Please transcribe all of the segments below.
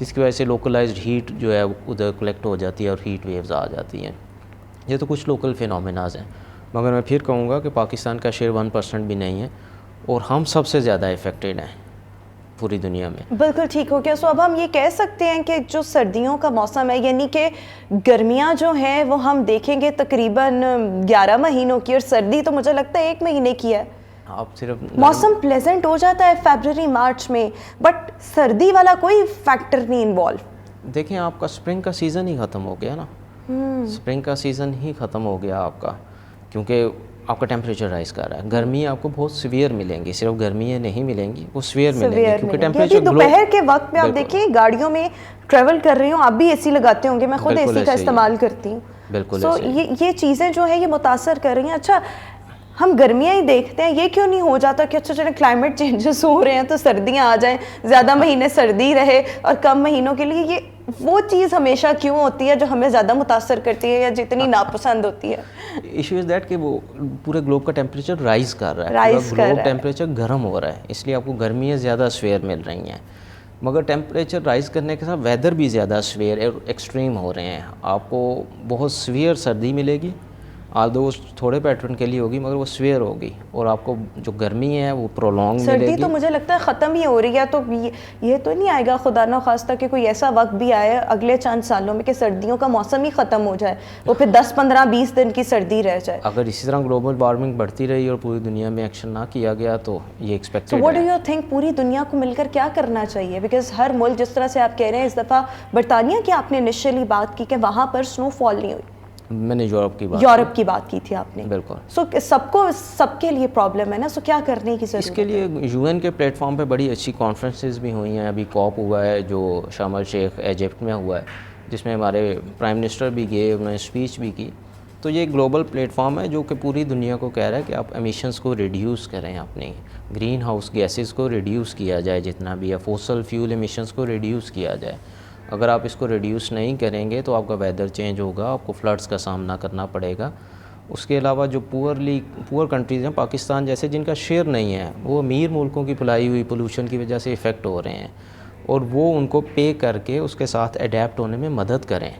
جس کی وجہ سے لوکلائزڈ ہیٹ جو ہے ادھر کلیکٹ ہو جاتی ہے اور ہیٹ ویوز آ جاتی ہیں. یہ تو کچھ لوکل فینومیناز ہیں، مگر میں پھر کہوں گا کہ پاکستان کا شیئر 1% بھی نہیں ہے اور ہم سب سے زیادہ افیکٹڈ ہیں پوری دنیا میں. بالکل ٹھیک ہو گیا. سو اب ہم یہ کہہ سکتے ہیں کہ جو سردیوں کا موسم ہے، یعنی کہ گرمیاں جو ہیں وہ ہم دیکھیں گے تقریباً 11 مہینوں کی، اور سردی تو مجھے لگتا ہے 1 مہینے کی ہے. آپ صرف موسم پلیزنٹ ہو جاتا ہے فیبرری مارچ میں، بٹ سردی والا کوئی فیکٹر نہیں انوالو. دیکھیں آپ کا سپرنگ کا سیزن ہی ختم ہو گیا نا. سپرنگ کا سیزن ہی ختم ہو گیا آپ کا، کیونکہ آپ کا ٹیمپریچر رائز کر رہا ہے. گرمی آپ کو بہت سیویئر ملیں گی، صرف گرمیاں نہیں ملیں گی، وہ سیویئر ملیں گی کیونکہ ٹیمپریچر دوپہر کے وقت میں آپ دیکھیں گاڑیوں میں ٹریول کر رہی ہوں، آپ بھی اے سی لگاتے ہوں گے، میں خود اے سی کا استعمال کرتی ہوں. بالکل. سو یہ چیزیں جو ہیں یہ متاثر کر رہی ہیں. اچھا ہم گرمیاں ہی دیکھتے ہیں، یہ کیوں نہیں ہو جاتا کہ اچھا چلیں کلائمیٹ چینجز ہو رہے ہیں تو سردیاں آ جائیں، زیادہ مہینے سردی رہے اور کم مہینوں کے لیے؟ یہ وہ چیز ہمیشہ کیوں ہوتی ہے جو ہمیں زیادہ متاثر کرتی ہے یا جتنی ناپسند ہوتی ہے؟ ایشو از دیٹ کہ وہ پورے گلوب کا ٹیمپریچر رائز کر رہا ہے، پورا گلوب ٹیمپریچر گرم ہو رہا ہے، اس لیے آپ کو گرمیاں زیادہ سویئر مل رہی ہیں. مگر ٹیمپریچر رائز کرنے کے ساتھ ویدر بھی زیادہ سویئر اور ایکسٹریم ہو رہے ہیں. آپ کو بہت سویئر سردی ملے گی، آلدو تھوڑے پیٹرن کے لیے ہوگی مگر وہ سویئر ہوگی، اور آپ کو جو گرمی ہے وہ پرولونگ ملے گی. سردی تو مجھے لگتا ہے ختم ہی ہو رہی ہے، تو یہ تو نہیں آئے گا خدا نہ خواستہ کہ کوئی ایسا وقت بھی آئے اگلے چند سالوں میں کہ سردیوں کا موسم ہی ختم ہو جائے، وہ پھر 10 15 20 دن کی سردی رہ جائے. اگر اسی طرح گلوبل وارمنگ بڑھتی رہی اور پوری دنیا میں ایکشن نہ کیا گیا تو یہ ایکسپیکٹڈ ہے. واٹ ڈو یو تھنک پوری دنیا کو مل کر کیا کرنا چاہیے؟ بیکاز ہر ملک، جس طرح سے آپ کہہ رہے ہیں اس دفعہ برطانیہ کی آپ نے انیشلی بات کی کہ وہاں پر سنو فال نہیں ہوئی، میں نے یورپ کی بات کی تھی آپ نے. بالکل. سو سب کے لیے پرابلم ہے نا، سو کیا کرنے کی ضرورت ہے؟ اس کے لیے یو این کے پلیٹ فارم پہ بڑی اچھی کانفرنسز بھی ہوئی ہیں. ابھی کاپ ہوا ہے جو شرم الشیخ ایجپٹ میں ہوا ہے، جس میں ہمارے پرائم منسٹر بھی گئے، انہوں نے اسپیچ بھی کی. تو یہ گلوبل پلیٹ فارم ہے جو کہ پوری دنیا کو کہہ رہا ہے کہ آپ ایمیشنز کو ریڈیوس کریں، اپنے گرین ہاؤس گیسز کو ریڈیوس کیا جائے جتنا بھی ہے، فوسل فیول ایمیشنز کو ریڈیوس کیا جائے. اگر آپ اس کو ریڈیوس نہیں کریں گے تو آپ کا ویدر چینج ہوگا، آپ کو فلڈز کا سامنا کرنا پڑے گا. اس کے علاوہ جو پور کنٹریز ہیں، پاکستان جیسے، جن کا شیئر نہیں ہے، وہ امیر ملکوں کی پلائی ہوئی پولوشن کی وجہ سے افیکٹ ہو رہے ہیں، اور وہ ان کو پے کر کے اس کے ساتھ اڈیپٹ ہونے میں مدد کریں.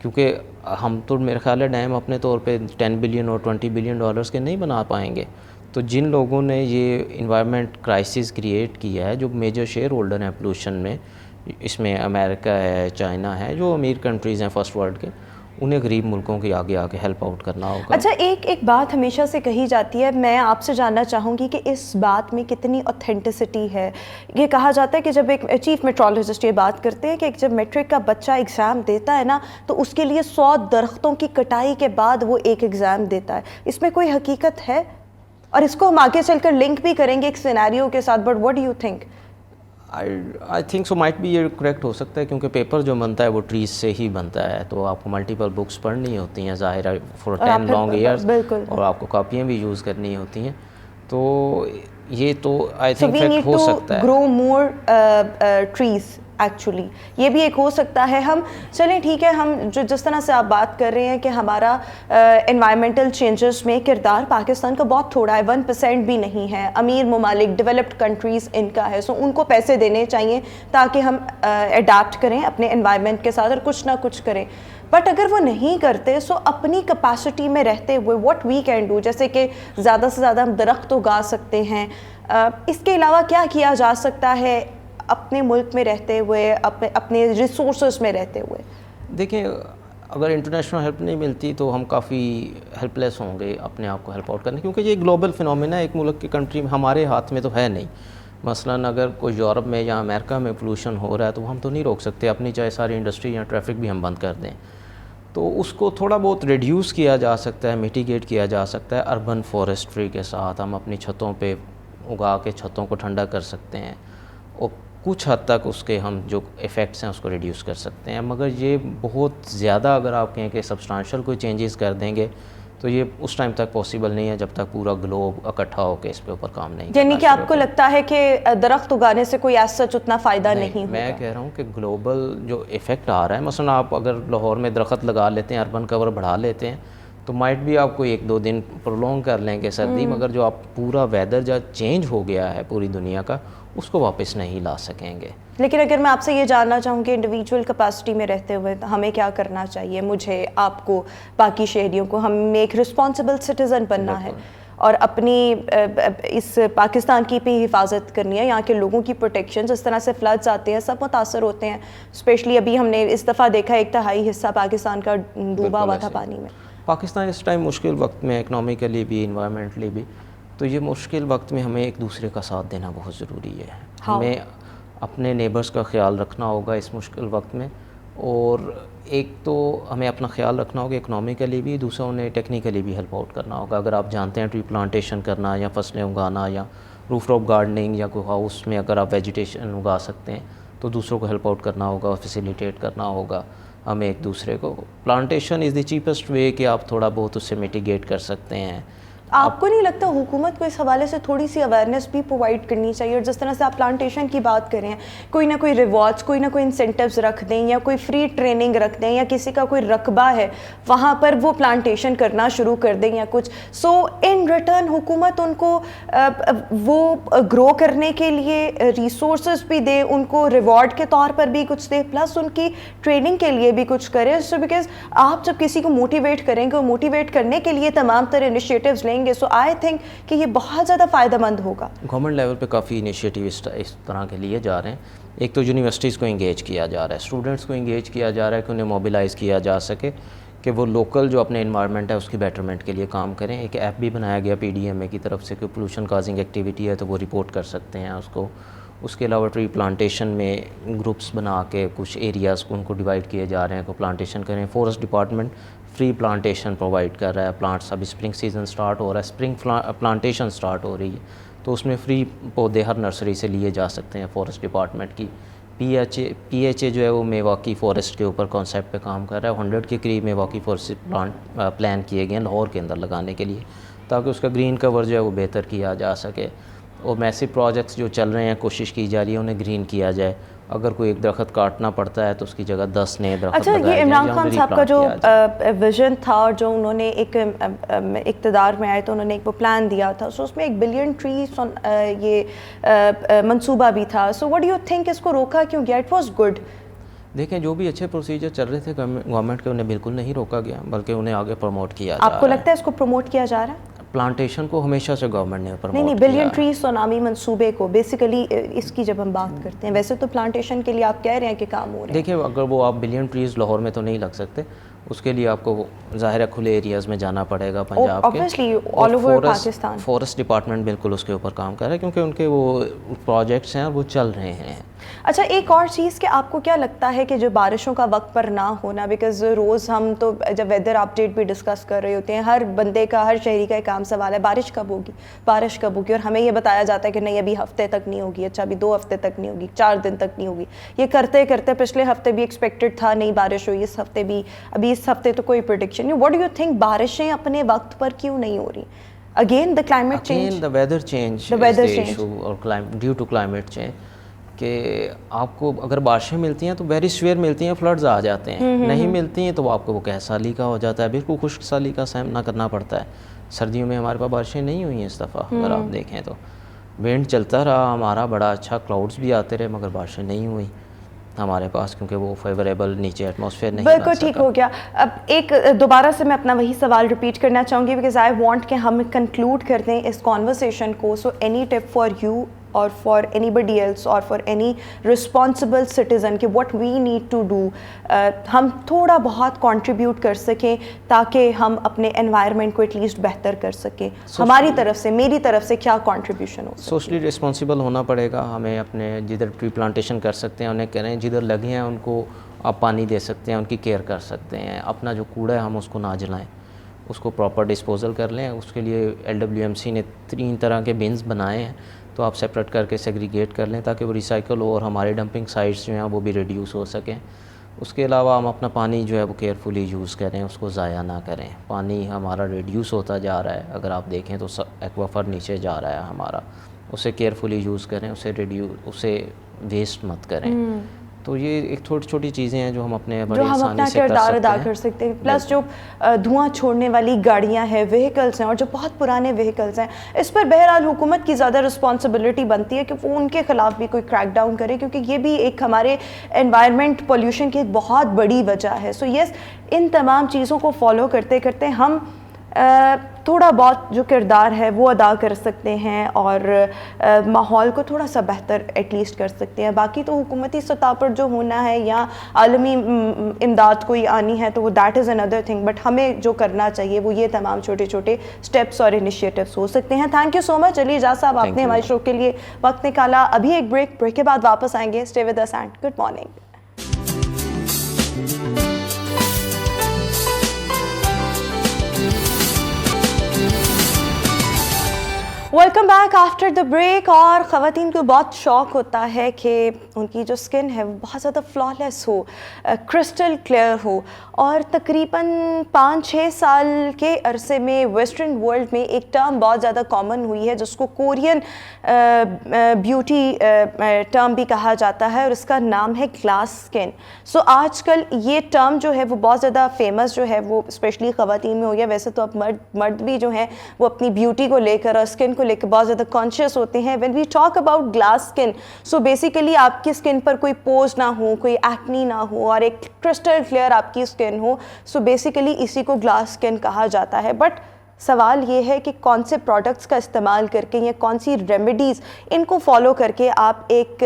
کیونکہ ہم تو میرے خیال ہے ڈیم اپنے طور پہ 10 بلین اور 20 بلین ڈالرز کے نہیں بنا پائیں گے. تو جن لوگوں نے یہ انوائرمنٹ کرائسس کریٹ کیا ہے، جو میجر شیئر ہولڈر ہیں پولوشن میں، اس میں امریکہ ہے، چائنا ہے، جو امیر کنٹریز ہیں فرسٹ ورلڈ کے، انہیں غریب ملکوں کی آگے ہیلپ آؤٹ کرنا ہوگا. اچھا ایک بات ہمیشہ سے کہی جاتی ہے، میں آپ سے جاننا چاہوں گی کہ اس بات میں کتنی اوتھینٹسٹی ہے. یہ کہا جاتا ہے کہ جب ایک چیف میٹرولوجسٹ یہ بات کرتے ہیں کہ جب میٹرک کا بچہ ایگزام دیتا ہے نا تو اس کے لیے 100 درختوں کی کٹائی کے بعد وہ ایک ایگزام دیتا ہے. اس میں کوئی حقیقت ہے؟ اور اس کو ہم آگے چل کر لنک بھی کریں گے ایک سینیریو کے ساتھ، but what do you think? I think so might بھی یہ کریکٹ ہو سکتا ہے، کیونکہ پیپر جو بنتا ہے وہ ٹریز سے ہی بنتا ہے، تو آپ کو ملٹیپل بکس پڑھنی ہوتی ہیں ظاہر ہے فور 10 لانگ ایئرس، اور آپ کو کاپیاں بھی یوز کرنی ہوتی ہیں. تو یہ تو آئی تھنک کریکٹ ہو سکتا ہے. گرو مور ٹریز ایکچولی، یہ بھی ایک ہو سکتا ہے. ہم چلیں ٹھیک ہے، ہم جس طرح سے آپ بات کر رہے ہیں کہ ہمارا انوائرمنٹل چینجز میں کردار پاکستان کا بہت تھوڑا ہے، 1% بھی نہیں ہے. امیر ممالک، ڈیولپڈ کنٹریز ان کا ہے، سو ان کو پیسے دینے چاہیے تاکہ ہم اڈیپٹ کریں اپنے انوائرمنٹ کے ساتھ اور کچھ نہ کچھ کریں. بٹ اگر وہ نہیں کرتے، سو اپنی کیپیسٹی میں رہتے ہوئے واٹ وی کین ڈو، جیسے کہ زیادہ سے زیادہ ہم درخت اگا سکتے ہیں. اس کے علاوہ کیا کیا جا سکتا ہے اپنے ملک میں رہتے ہوئے، اپنے ریسورسز میں رہتے ہوئے؟ دیکھیں اگر انٹرنیشنل ہیلپ نہیں ملتی تو ہم کافی ہیلپ لیس ہوں گے اپنے آپ کو ہیلپ آؤٹ کرنے، کیونکہ یہ گلوبل فنومینا ایک ملک کی کنٹری میں ہمارے ہاتھ میں تو ہے نہیں. مثلاً اگر کوئی یورپ میں یا امریکہ میں پولوشن ہو رہا ہے تو ہم تو نہیں روک سکتے اپنی، چاہے ساری انڈسٹری یا ٹریفک بھی ہم بند کر دیں. تو اس کو تھوڑا بہت ریڈیوس کیا جا سکتا ہے، میٹیگیٹ کیا جا سکتا ہے اربن فارسٹری کے ساتھ. ہم اپنی چھتوں پہ اگا کے چھتوں کو ٹھنڈا کر سکتے ہیں، اور کچھ حد تک اس کے ہم جو ایفیکٹس ہیں اس کو ریڈیوس کر سکتے ہیں. مگر یہ بہت زیادہ اگر آپ کہیں کہ سبسٹانشل کوئی چینجز کر دیں گے تو یہ اس ٹائم تک پاسبل نہیں ہے جب تک پورا گلوب اکٹھا ہو کے اس پہ اوپر کام نہیں. یعنی کہ آپ کو لگتا ہے کہ درخت اگانے سے کوئی ایسا اتنا فائدہ نہیں ہوگا؟ میں کہہ رہا ہوں کہ گلوبل جو ایفیکٹ آ رہا ہے، مثلا آپ اگر لاہور میں درخت لگا لیتے ہیں، اربن کور بڑھا لیتے ہیں، تو مائٹ بھی آپ کو 1-2 دن پرولونگ کر لیں گے سردی، مگر جو آپ پورا ویدر جو چینج ہو گیا ہے پوری دنیا کا، اس کو واپس نہیں لا سکیں گے. لیکن اگر میں آپ سے یہ جاننا چاہوں کہ انڈیویجول کیپیسٹی میں رہتے ہوئے ہمیں کیا کرنا چاہیے, مجھے, آپ کو, باقی شہریوں کو, ہمیں ایک رسپانسبل سٹیزن بننا ہے اور اپنی اس پاکستان کی بھی حفاظت کرنی ہے, یہاں کے لوگوں کی پروٹیکشن, جس طرح سے فلڈز آتے ہیں سب متاثر ہوتے ہیں, اسپیشلی ابھی ہم نے اس دفعہ دیکھا 1/3 حصہ پاکستان کا ڈوبا ہوا تھا پانی میں. پاکستان اس ٹائم مشکل وقت میں, اکنامیکلی بھی, انوائرمنٹلی بھی, تو یہ مشکل وقت میں ہمیں ایک دوسرے کا ساتھ دینا بہت ضروری ہے. ہمیں اپنے نیبرز کا خیال رکھنا ہوگا اس مشکل وقت میں, اور ایک تو ہمیں اپنا خیال رکھنا ہوگا اکنامیکلی بھی, دوسرا انہیں ٹیکنیکلی بھی ہیلپ آؤٹ کرنا ہوگا. اگر آپ جانتے ہیں ٹری پلانٹیشن کرنا یا فصلیں اگانا یا روف ٹاپ گارڈننگ یا کوئی ہاؤس میں اگر آپ ویجیٹیشن اگا سکتے ہیں تو دوسروں کو ہیلپ آؤٹ کرنا ہوگا, فیسیلیٹیٹ کرنا ہوگا ہمیں ایک دوسرے کو. پلانٹیشن از دی چیپسٹ وے کہ آپ تھوڑا بہت اس سے میٹیگیٹ کر سکتے ہیں. آپ کو نہیں لگتا حکومت کو اس حوالے سے تھوڑی سی اویئرنیس بھی پرووائڈ کرنی چاہیے, اور جس طرح سے آپ پلانٹیشن کی بات کریں, کوئی نہ کوئی ریوارڈس, کوئی نہ کوئی انسینٹیوز رکھ دیں, یا کوئی فری ٹریننگ رکھ دیں, یا کسی کا کوئی رقبہ ہے وہاں پر وہ پلانٹیشن کرنا شروع کر دیں یا کچھ, سو ان ریٹرن حکومت ان کو وہ گرو کرنے کے لیے ریسورسز بھی دے, ان کو ریوارڈ کے طور پر بھی کچھ دے, پلس ان کی ٹریننگ کے لیے بھی کچھ کرے. سو بیکاز آپ جب کسی کو موٹیویٹ کریں گے, موٹیویٹ کرنے کے لیے تمام طرح انیشیٹیوز لیں گے, سو آئی تھنک کہ یہ بہت زیادہ فائدہ مند ہوگا. گورنمنٹ لیول پہ کافی انیشیٹیو اس طرح کے لیے جا رہے ہیں. ایک تو یونیورسٹیز کو انگیج کیا جا رہا ہے, اسٹوڈنٹس کو انگیج کیا جا رہا ہے کہ انہیں موبلائز کیا جا سکے کہ وہ لوکل جو اپنے انوائرمنٹ ہے اس کی بیٹرمنٹ کے لیے کام کریں. ایک ایپ بھی بنایا گیا PDMA کی طرف سے کہ پولوشن کازنگ ایکٹیویٹی ہے تو وہ رپورٹ کر سکتے ہیں اس کو. اس کے علاوہ ٹری پلانٹیشن میں گروپس بنا کے کچھ ایریاز کو ان کو ڈیوائڈ کیے جا رہے ہیں کہ پلانٹیشن کریں. Forest department free plantation provide کر رہا ہے. پلانٹس اب اسپرنگ سیزن سٹارٹ ہو رہا ہے, اسپرنگ پلانٹیشن سٹارٹ ہو رہی ہے, تو اس میں فری پودے ہر نرسری سے لیے جا سکتے ہیں فورسٹ ڈپارٹمنٹ کی. PHA جو ہے وہ میواکی فارسٹ کے اوپر کانسیپٹ پہ کام کر رہا ہے. 100 کے قریب میواکی فارسٹ پلان کیے گئے ہیں لاہور کے اندر لگانے کے لیے, تاکہ اس کا گرین کور جو ہے وہ بہتر کیا جا سکے. اور میسو پروجیکٹس جو چل رہے ہیں, کوشش کی جا رہی ہے انہیں گرین کیا جائے. اگر کوئی ایک درخت کاٹنا پڑتا ہے تو اس کی جگہ 10 نئے درخت اچھا, یہ عمران خان صاحب کا جو ویژن تھا اور جو انہوں نے ایک اقتدار میں آئے تو انہوں نے ایک وہ پلان دیا تھا, سو اس میں 1 بلین ٹریز یہ منصوبہ بھی تھا. So what do you think اس کو روکا کیوں گیا؟ It was good. دیکھیں جو بھی اچھے پروسیجر چل رہے تھے گورنمنٹ کے, انہیں بالکل نہیں روکا گیا بلکہ انہیں آگے پروموٹ کیا جا رہا ہے. آپ کو لگتا ہے اس کو پروموٹ کیا جا رہا ہے؟ پلانٹیشن کو ہمیشہ سے گورنمنٹ نے پروموٹ نہیں, بلین ٹریز سونامی منصوبے کو بیسیکلی اس کی جب ہم بات کرتے ہیں, ویسے تو پلانٹیشن کے لیے آپ کہہ رہے ہیں کہ کام ہو رہے ہیں. دیکھیں اگر وہ آپ بلین ٹریز لاہور میں تو نہیں لگ سکتے, اس کے لیے آپ کو ظاہر ہے کھلے ایریاز میں جانا پڑے گا پنجاب کے. Obviously, all over Pakistan. Forest department بالکل اس کے اوپر کام کر رہا ہے کیونکہ ان کے وہ پروجیکٹس ہیں وہ چل رہے ہیں. اچھا, ایک اور چیز کہ آپ کو کیا لگتا ہے کہ جو بارشوں کا وقت پر نہ ہونا, بیکاز روز ہم تو جب ویدر اپڈیٹ بھی ڈسکس کر رہے ہوتے ہیں, ہر بندے کا, ہر شہری کا ایک عام سوال ہے بارش کب ہوگی, بارش کب ہوگی, اور ہمیں یہ بتایا جاتا ہے کہ نہیں ابھی ہفتے تک نہیں ہوگی, اچھا ابھی 2 ہفتے تک نہیں ہوگی, 4 دن تک نہیں ہوگی. یہ کرتے کرتے پچھلے ہفتے بھی ایکسپیکٹڈ تھا نہیں بارش ہوئی, اس ہفتے بھی, ابھی اس ہفتے تو کوئی پریڈکشن نہیں. واٹ ڈو یو تھنک بارشیں اپنے وقت پر کیوں نہیں ہو رہی؟ Again the climate change, the weather change, the weather change اور ڈیو ٹو کلائمیٹ چینج کہ آپ کو اگر بارشیں ملتی ہیں تو ویری سویئر ملتی ہیں, فلڈز آ جاتے ہیں. نہیں ملتی ہیں تو آپ کو وہ قحط سالی کا ہو جاتا ہے, بالکل خشک سالی کا سامنا کرنا پڑتا ہے. سردیوں میں ہمارے پاس بارشیں نہیں ہوئی ہیں اس دفعہ, اگر آپ دیکھیں تو وینڈ چلتا رہا ہمارا بڑا اچھا, کلاؤڈز بھی آتے رہے, مگر بارشیں نہیں ہوئیں ہمارے پاس کیونکہ وہ فیوریبل نیچے ایٹماسفیئر نہیں. بالکل ٹھیک ہو گیا. اب ایک دوبارہ سے میں اپنا وہی سوال ریپیٹ کرنا چاہوں گی بیکاز آئی وانٹ کہ ہم کنکلوڈ کر دیں اس کانورسیشن کو. So any tip for you or for anybody else or for any responsible citizen کہ what we need to do ہم تھوڑا بہت contribute کر سکیں تاکہ ہم اپنے environment کو at least بہتر کر سکیں. ہماری طرف سے, میری طرف سے کیا contribution ہو سکے؟ سوشلی رسپانسیبل ہونا پڑے گا ہمیں. اپنے جدھر ٹری پلانٹیشن کر سکتے ہیں انہیں کریں, جدھر لگے ہیں ان کو آپ پانی دے سکتے ہیں, ان کی کیئر کر سکتے ہیں. اپنا جو کوڑا ہے ہم اس کو نہ جلائیں, اس کو پراپر ڈسپوزل کر لیں. اس کے لیے LWMC نے 3 طرح کے بنز بنائے ہیں, تو آپ سیپریٹ کر کے سیگریگیٹ کر لیں تاکہ وہ ریسائیکل ہو اور ہمارے ڈمپنگ سائٹس جو ہیں وہ بھی ریڈیوس ہو سکیں. اس کے علاوہ ہم اپنا پانی جو ہے وہ کیئرفلی یوز کریں, اس کو ضائع نہ کریں. پانی ہمارا ریڈیوس ہوتا جا رہا ہے, اگر آپ دیکھیں تو ایکوافر نیچے جا رہا ہے ہمارا, اسے کیئرفلی یوز کریں, اسے ویسٹ مت کریں. تو یہ ایک چھوٹی چھوٹی چیزیں ہیں جو ہم اپنے بڑے جو ہم آسانی اپنا سے کر کردار ادا سکتے کر ہیں. سکتے ہیں. پلس جو دھواں چھوڑنے والی گاڑیاں ہیں, وہیکلس ہیں, اور جو بہت پرانے وہیکلس ہیں, اس پر بہرحال حکومت کی زیادہ رسپانسبلٹی بنتی ہے کہ وہ ان کے خلاف بھی کوئی کریک ڈاؤن کرے, کیونکہ یہ بھی ایک ہمارے انوائرمنٹ پولیوشن کی ایک بہت بڑی وجہ ہے. سو یس, ان تمام چیزوں کو فالو کرتے کرتے ہم تھوڑا بہت جو کردار ہے وہ ادا کر سکتے ہیں اور ماحول کو تھوڑا سا بہتر ایٹ لیسٹ کر سکتے ہیں. باقی تو حکومتی سطح پر جو ہونا ہے یا عالمی امداد کوئی آنی ہے تو وہ that is another thing, but ہمیں جو کرنا چاہیے وہ یہ تمام چھوٹے چھوٹے اسٹیپس اور انیشیٹوس ہو سکتے ہیں. تھینک یو سو مچ علی اعجاز صاحب, آپ نے ہمارے شو کے لیے وقت نکالا. ابھی ایک بریک کے بعد واپس آئیں گے. Stay with us and good morning. Welcome back after the break. اور خواتین کو بہت شوق ہوتا ہے کہ ان کی جو اسکن ہے وہ بہت زیادہ فلالیس ہو, کرسٹل کلیئر ہو, اور تقریباً 5-6 سال کے عرصے میں ویسٹرن ورلڈ میں ایک ٹرم بہت زیادہ کامن ہوئی ہے جس کو کورین بیوٹی ٹرم بھی کہا جاتا ہے, اور اس کا نام ہے گلاس اسکن. سو آج کل یہ ٹرم جو ہے وہ بہت زیادہ فیمس جو ہے وہ اسپیشلی خواتین میں ہو گیا. ویسے تو اب مرد بھی جو ہیں وہ اپنی بیوٹی کو لے کر اور اسکن کو لے کے بہت زیادہ کانشیس ہوتے ہیں. When we talk about glass skin, so basically آپ کی اسکن پر کوئی پوز نہ ہو, کوئی ایکنی نہ ہو, اور ایک کرسٹل کلیئر آپ کی اسکن ہو. سو بیسیکلی اسی کو گلاس اسکن کہا جاتا ہے. بٹ سوال یہ ہے کہ کون سے پروڈکٹس کا استعمال کر کے یا کون سی ریمیڈیز ان کو فالو کر کے آپ ایک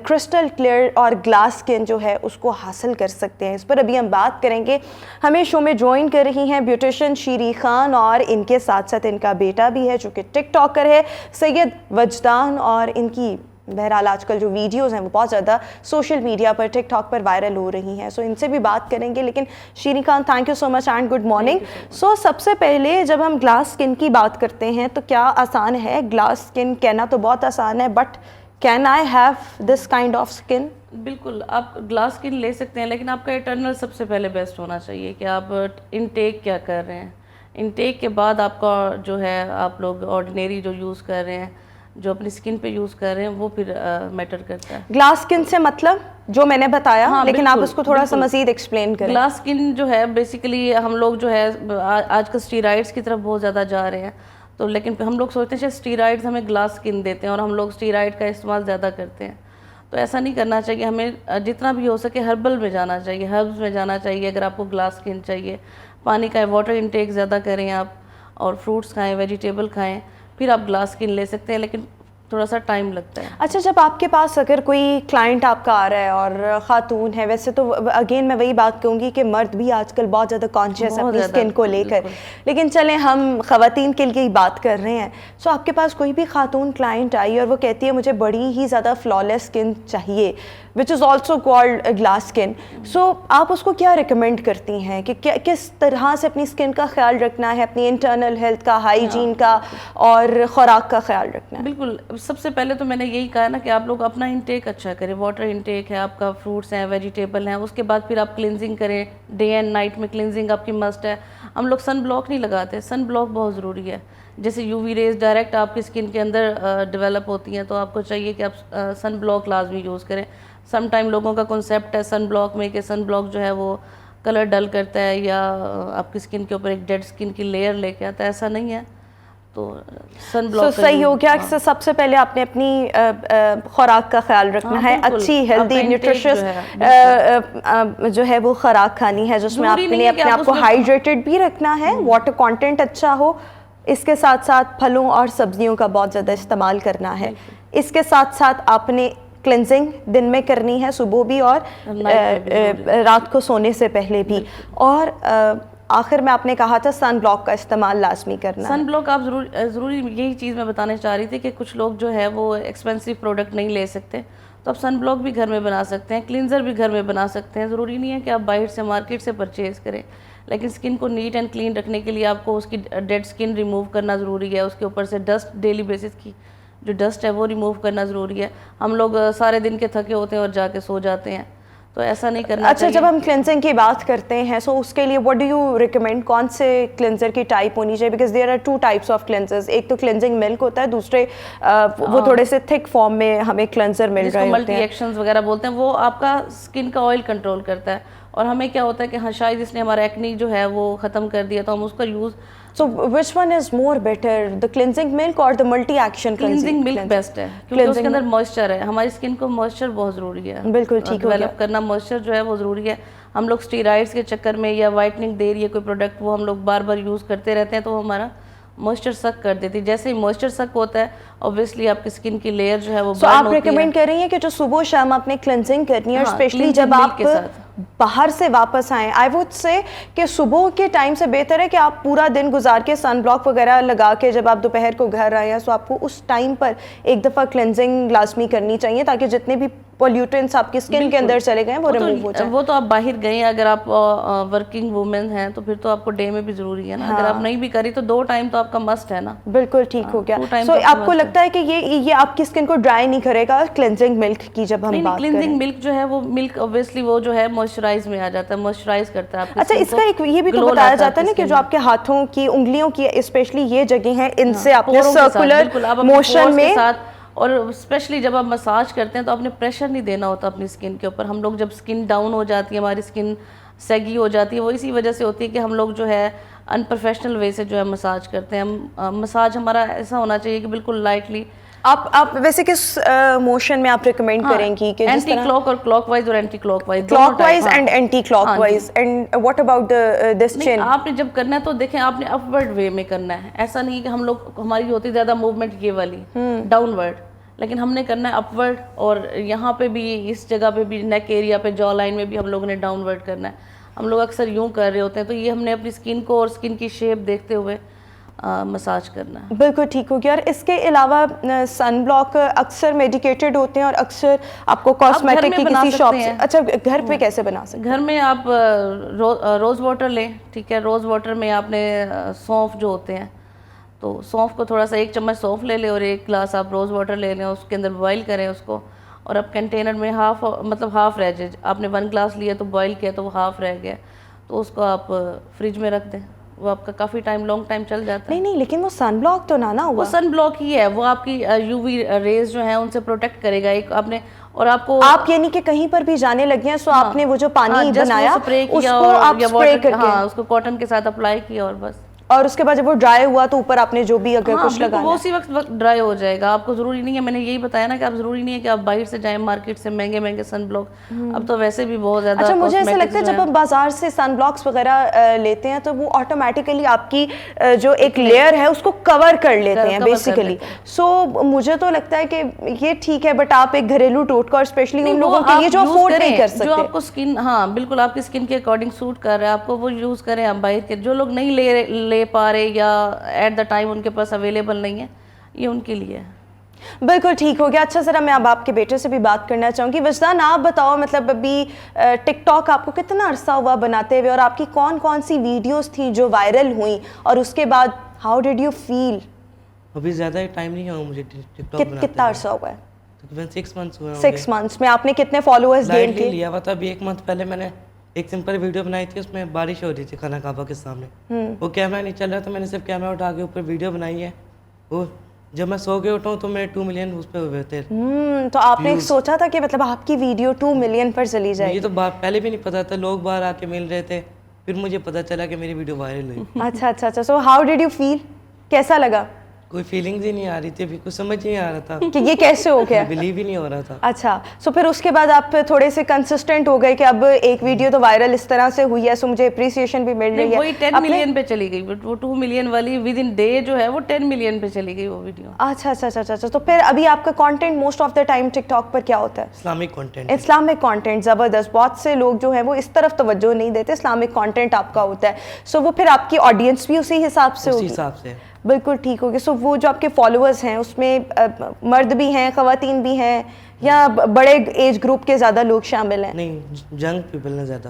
کرسٹل کلیئر اور گلاس اسکن جو ہے اس کو حاصل کر سکتے ہیں. اس پر ابھی ہم بات کریں گے. ہمیں شو میں جوائن کر رہی ہیں بیوٹیشین شیری خان, اور ان کے ساتھ ساتھ ان کا بیٹا بھی ہے جو کہ ٹک ٹاکر ہے, سید وجدان. اور ان کی بہرحال آج کل جو ویڈیوز ہیں وہ بہت زیادہ سوشل میڈیا پر ٹک ٹاک پر وائرل ہو رہی ہیں. سو ان سے بھی بات کریں گے. لیکن Sheri Khan, thank you so much and good morning. So سب سے پہلے جب ہم گلاس اسکن کی بات کرتے ہیں تو کیا آسان ہے گلاس اسکن کہنا؟ تو بہت آسان ہے, but can I have this kind of skin? بالکل, آپ گلاس اسکن لے سکتے ہیں, لیکن آپ کا انٹرنل سب سے پہلے بیسٹ ہونا چاہیے کہ آپ انٹیک کیا کر رہے ہیں. انٹیک کے بعد آپ کا جو ہے آپ لوگ آرڈینری جو یوز کر رہے ہیں, جو اپنی اسکن پہ یوز کر رہے ہیں, وہ پھر میٹر کرتا ہے. گلاس اسکن سے مطلب جو میں نے بتایا, لیکن آپ اس کو تھوڑا سا مزید ایکسپلین کریں. گلاس اسکن جو ہے بیسیکلی ہم لوگ جو ہے آج کل اسٹیرائڈس کی طرف بہت زیادہ جا رہے ہیں, تو لیکن ہم لوگ سوچتے ہیں اسٹیرائڈز ہمیں گلاس اسکن دیتے ہیں اور ہم لوگ اسٹیرائڈ کا استعمال زیادہ کرتے ہیں. تو ایسا نہیں کرنا چاہیے. ہمیں جتنا بھی ہو سکے ہربل میں جانا چاہیے, ہربز میں جانا چاہیے. اگر آپ کو گلاس اسکن چاہیے, پانی کا واٹر انٹیک زیادہ کریں آپ, اور فروٹس کھائیں, ویجیٹیبل کھائیں, پھر آپ گلاس اسکن لے سکتے ہیں, لیکن تھوڑا سا ٹائم لگتا ہے. اچھا, جب آپ کے پاس اگر کوئی کلائنٹ آپ کا آ رہا ہے اور خاتون ہے, ویسے تو اگین میں وہی بات کہوں گی کہ مرد بھی آج کل بہت زیادہ کانشیس ہے اپنی اسکن کو لے کر, لیکن چلیں ہم خواتین کے لیے ہی بات کر رہے ہیں. سو آپ کے پاس کوئی بھی خاتون کلائنٹ آئی اور وہ کہتی ہے مجھے بڑی ہی زیادہ فلالیس اسکن چاہیے, which is also called glass skin. So آپ اس کو کیا ریکمینڈ کرتی ہیں کہ کس طرح سے اپنی اسکن کا خیال رکھنا ہے, اپنی انٹرنل ہیلتھ کا, ہائیجین کا اور خوراک کا خیال رکھنا ہے؟ بالکل, سب سے پہلے تو میں نے یہی کہا نا کہ آپ لوگ اپنا انٹیک اچھا کریں. واٹر انٹیک ہے آپ کا, فروٹس ہیں, ویجیٹیبل ہیں, اس کے بعد پھر آپ کلینزنگ کریں. ڈے اینڈ نائٹ میں کلینزنگ آپ کی مسٹ ہے. ہم لوگ سن بلاک نہیں لگاتے, سن بلاک بہت ضروری ہے. جیسے یو وی ریز ڈائریکٹ آپ کی اسکن کے اندر ڈیولپ ہوتی ہیں, تو آپ کو چاہیے کہ آپ سن بلاک لازمی یوز کریں. سم ٹائم لوگوں کا کنسیپٹ ہے سن بلاک میں کہ سن بلاک جو ہے وہ کلر ڈل کرتا ہے یا آپ کی اسکن کے اوپر ایک ڈیڈ اسکن کی لیئر لے کے آتا ہے. ایسا نہیں ہے. تو سن بلاک صحیح ہو گیا. سب سے پہلے آپ نے اپنی خوراک کا خیال رکھنا ہے, اچھی ہیلدی نیوٹریشس جو ہے وہ خوراک کھانی ہے, جس میں آپ نے اپنے آپ کو ہائیڈریٹڈ بھی رکھنا ہے, واٹر کانٹینٹ اچھا ہو. اس کے ساتھ ساتھ پھلوں اور سبزیوں کا بہت زیادہ استعمال کرنا ہے. اس کے ساتھ ساتھ آپ نے کلینزنگ دن میں کرنی ہے, صبح بھی اور رات کو سونے سے پہلے بھی. اور آخر میں آپ نے کہا تھا سن بلاک کا استعمال لازمی کرنا. سن بلاک آپ ضروری یہی چیز میں بتانا چاہ رہی تھی کہ کچھ لوگ جو ہے وہ ایکسپینسو پروڈکٹ نہیں لے سکتے, تو آپ سن بلاک بھی گھر میں بنا سکتے ہیں, کلینزر بھی گھر میں بنا سکتے ہیں. ضروری نہیں ہے کہ آپ باہر سے مارکیٹ سے پرچیز کریں, لیکن اسکن کو نیٹ اینڈ کلین رکھنے کے لیے آپ کو اس کی ڈیڈ اسکن ریموو کرنا ضروری ہے. اس کے اوپر سے ڈسٹ, ڈیلی بیسس کی جو ڈسٹ ہے وہ ریموو کرنا ضروری ہے. ہم لوگ سارے دن کے تھکے ہوتے ہیں اور جا کے سو جاتے ہیں, تو ایسا نہیں کرنا اچھا چاہیے. جب ہم کلینزنگ کی بات کرتے ہیں سو اس کے لیے واٹ ڈو یو ریکمینڈ کون سے کلینزر کی ٹائپ ہونی چاہیے؟ Because there are 2 types of cleansers. ایک تو کلینزنگ ملک ہوتا ہے, دوسرے وہ تھوڑے سے تھک فارم میں ہمیں کلینزر مل جس رہے کو ہوتے ملٹی ہیں. ایکشنز وغیرہ بولتے ہیں, وہ آپ کا اسکن کا آئل کنٹرول کرتا ہے, اور ہمیں کیا ہوتا ہے کہ ہاں شاید اس نے ہمارا ایکنی جو ہے وہ ختم کر دیا, تو ہم اس کا use. So which one is more better, the cleansing milk or the multi action cleansing milk best ہے, کیونکہ اس کے اندر موئسچر ہے. ہماری اسکن کو موئسچر بہت ضروری ہے, بالکل ٹھیک ہو گیا. ڈیولپ کرنا موئسچر جو ہے وہ ضروری ہے. ہم لوگ اسٹیرائڈس کے چکر میں یا وائٹننگ دے رہی ہے کوئی پروڈکٹ, وہ ہم لوگ بار بار یوز کرتے رہتے ہیں, تو وہ ہمارا موئسچر سک کر دیتی ہے. جیسے ہی موئسچر سک ہوتا ہے اوبویسلی آپ کی اسکن کی لیئر جو ہے وہ سو آپ ریکمینڈ کر رہی ہیں کہ جو صبح شام آپ نے کلینزنگ کرنی ہے, اور اسپیشلی جب آپ باہر سے واپس آئیں, آئی وڈ سے کہ صبح کے ٹائم سے بہتر ہے کہ آپ پورا دن گزار کے سن بلاک وغیرہ لگا کے جب آپ دوپہر کو گھر آئے ہیں, سو آپ کو اس ٹائم پر ایک دفعہ کلینزنگ لازمی کرنی چاہیے, تاکہ جتنے بھی پولیوٹنٹس آپ کی اسکن کے اندر چلے گئے ہیں وہ ریموو ہو جائیں. وہ تو آپ باہر گئے ہیں, اگر آپ ورکنگ وومن ہیں تو پھر تو آپ کو ڈے میں بھی ضروری ہے نا. اگر آپ نہیں بھی کری تو 2 ٹائم تو آپ کا مسٹ ہے نا. بالکل ٹھیک ہو گیا. سو آپ کو لگتا ہے کہ یہ آپ کی اسکن کو ڈرائی نہیں کرے گا کلینزنگ ملک کی جب ہم بات کریں؟ کلینزنگ ملک جو ہے وہ ملک اوبویسلی وہ جو ہے موئسچرائز میں آ جاتا ہے, موئسچرائز کرتا ہے آپ کی. اچھا اس کا ایک یہ بھی تو بتایا جاتا ہے نا کہ جو آپ کے ہاتھوں کی انگلیوں کی اسپیشلی یہ جگہ ہیں, ان سے آپ نے سرکولر موشن میں, اور اسپیشلی جب آپ مساج کرتے ہیں تو آپ نے پریشر نہیں دینا ہوتا اپنی اسکن کے اوپر. ہم لوگ جب اسکن ڈاؤن ہو جاتی ہے, ہماری اسکن سیگی ہو جاتی ہے, وہ اسی وجہ سے ہوتی ہے کہ ہم لوگ جو ہے ان پروفیشنل وے سے جو ہے مساج کرتے ہیں. مساج ہمارا ایسا ہونا چاہیے کہ بالکل لائٹلی. آپ ویسے کس موشن میں آپ ریکمینڈ کریں گی کہ اینٹی کلاک اور کلاک وائز اور anticlockwise, clock wise and anti clock wise, and what about this chain? آپ نے جب کرنا ہے تو دیکھیں آپ نے اپ ورڈ وے میں کرنا ہے. ایسا نہیں کہ ہم لوگ ہماری ہوتی زیادہ موومنٹ یہ والی ڈاؤن ورڈ, لیکن ہم نے کرنا ہے اپ ورڈ, اور یہاں پہ بھی اس جگہ پہ بھی نیک ایریا پہ جو لائن میں بھی ہم لوگوں نے ڈاؤن ورڈ کرنا ہے. ہم لوگ اکثر یوں کر رہے ہوتے ہیں, تو یہ ہم نے اپنی اسکن کو اور اسکن کی شیپ دیکھتے ہوئے مساج کرنا ہے. بالکل ٹھیک ہو گیا. اور اس کے علاوہ سن بلاک اکثر میڈیکیٹڈ ہوتے ہیں, اور اکثر آپ کو کاسمیٹک کی کسی شاپ سے. اچھا گھر پہ کیسے بنا سکتے ہیں؟ گھر میں آپ روز واٹر لیں, ٹھیک ہے. روز واٹر میں آپ نے سونف جو ہوتے ہیں, تو سونف کو تھوڑا سا 1 چمچ سونف لے لیں, اور 1 گلاس آپ روز واٹر لے لیں, اس کے اندر بوائل کریں اس کو, اور اب کنٹینر میں ہاف رہ جائے. آپ نے 1 گلاس لیا تو بوائل کیا تو وہ ہاف رہ گیا, تو اس کو آپ فریج میں رکھ دیں. وہ آپ کا کافی لانگ ٹائم چل جاتا ہے. نہیں لیکن وہ سن بلاک تو نہ ہوا. وہ سن بلاک ہی ہے, وہ آپ کی یو وی ریز جو ہیں ان سے پروٹیکٹ کرے گا. ایک آپ نے, اور آپ یعنی کہ کہیں پر بھی جانے لگے ہیں, سو آپ نے وہ جو پانی بنایا اس کو آپ اسپرے کر کے, اس کو کاٹن کے ساتھ اپلائی کیا, اور بس. اور اس کے بعد جب وہ ڈرائی ہوا تو اوپر آپ نے جو بھی اگر کچھ لگانا وہ اسی وقت ڈرائی ہو جائے گا. آپ کو ضروری نہیں ہے, میں نے یہی بتایا نا کہ آپ ضروری نہیں ہے کہ آپ باہر سے جائیں مارکیٹ سے مہنگے سن بلاک. اب تو ویسے بھی بہت زیادہ. اچھا مجھے ایسا لگتا ہے جب ہم بازار سے سن بلاکس وغیرہ لیتے ہیں تو وہ آٹومیٹیکلی آپ کی جو ایک لیئر ہے اس کو کور کر لیتے ہیں بیسیکلی. سو مجھے تو لگتا ہے کہ یہ ٹھیک ہے, بٹ آپ ایک گھریلو ٹوٹکا, اور اسپیشلی ان لوگوں کے لیے جو افورڈ نہیں کر سکتے, جو آپ کو اسکن, ہاں بالکل آپ کی اسکن کے اکارڈنگ سوٹ کر رہا ہے, آپ کو وہ یوز کریں. آپ باہر کے جو لوگ نہیں لے پا رہے یا ایٹ دا ٹائم ان کے پاس اویلیبل نہیں ہے, یہ ان کے لیے ہے. بالکل ٹھیک ہو گیا. اچھا ذرا میں اب آپ کے بیٹے سے بھی بات کرنا چاہوں گی. وجدان آپ بتاؤ, مطلب ابھی ٹک ٹاک آپ کو کتنا عرصہ ہوا بناتے ہوئے, اور آپ کی کون سی ویڈیوز تھیں جو وائرل ہوئیں, اور اس کے بعد ہاؤ ڈیڈ یو فیل؟ ابھی زیادہ ٹائم نہیں ہوا مجھے ٹک ٹاک بناتے. کتنا عرصہ ہوا ہے؟ تقریباً 6 months ہوا. 6 months میں آپ نے کتنے فالوورز گین کیے؟ لیا ہوا تھا. ابھی 1 month پہلے میں نے ایک سمپل ویڈیو بنائی تھی, اس میں بارش ہو رہی تھی خانہ کعبہ کے سامنے. وہ کیمرہ نہیں چل رہا تھا, میں نے صرف کیمرہ اٹھا کے اوپر ویڈیو بنائی ہے. وہ جب میں سو کے اٹھا ہوں تو میرے 2 ملین اس پہ ہوئے تھے. تو آپ نے سوچا تھا کہ مطلب آپ کی ویڈیو 2 ملین پر چلی جائے؟ یہ تو پہلے بھی نہیں پتا تھا, لوگ باہر آ کے مل رہے تھے, پھر مجھے پتا چلا کہ میری ویڈیو وائرل ہوئی. اچھا. So how did you feel? کیسا لگا؟ کوئی فیلنگز ہی نہیں آ رہی تھی, ابھی کچھ سمجھ نہیں آ رہا تھا کہ یہ کیسے ہو گیا, بلیو ہی نہیں ہو رہا تھا. اچھا سو پھر اس کے بعد آپ تھوڑے سے کنسسٹنٹ ہو گئے کہ اب ایک ویڈیو تو وائرل اس طرح سے ہوئی ہے, سو مجھے اپریسیشن بھی مل رہی ہے. وہی 10 ملین پہ چلی گئی, وہ 2 ملین والی ود ان ڈے جو ہے وہ 10 ملین پہ چلی گئی وہ ویڈیو. اچھا. تو پھر ابھی آپ کا content most of the time TikTok پر کیا ہوتا ہے؟ Islamic content. Islamic content. زبردست. بہت سے لوگ جو ہیں وہ اس طرف توجہ نہیں دیتے, اسلامک کانٹینٹ آپ کا ہوتا ہے. سو وہ پھر آپ کی آڈینس بھی اسی حساب سے ہوگی؟ اسی حساب سے. بالکل ٹھیک ہوگی. سو وہ جو آپ کے فالوورز ہیں اس میں مرد بھی ہیں, خواتین بھی ہیں, یا بڑے ایج گروپ کے زیادہ لوگ شامل ہیں؟ نہیں, ینگ پیپل نے زیادہ.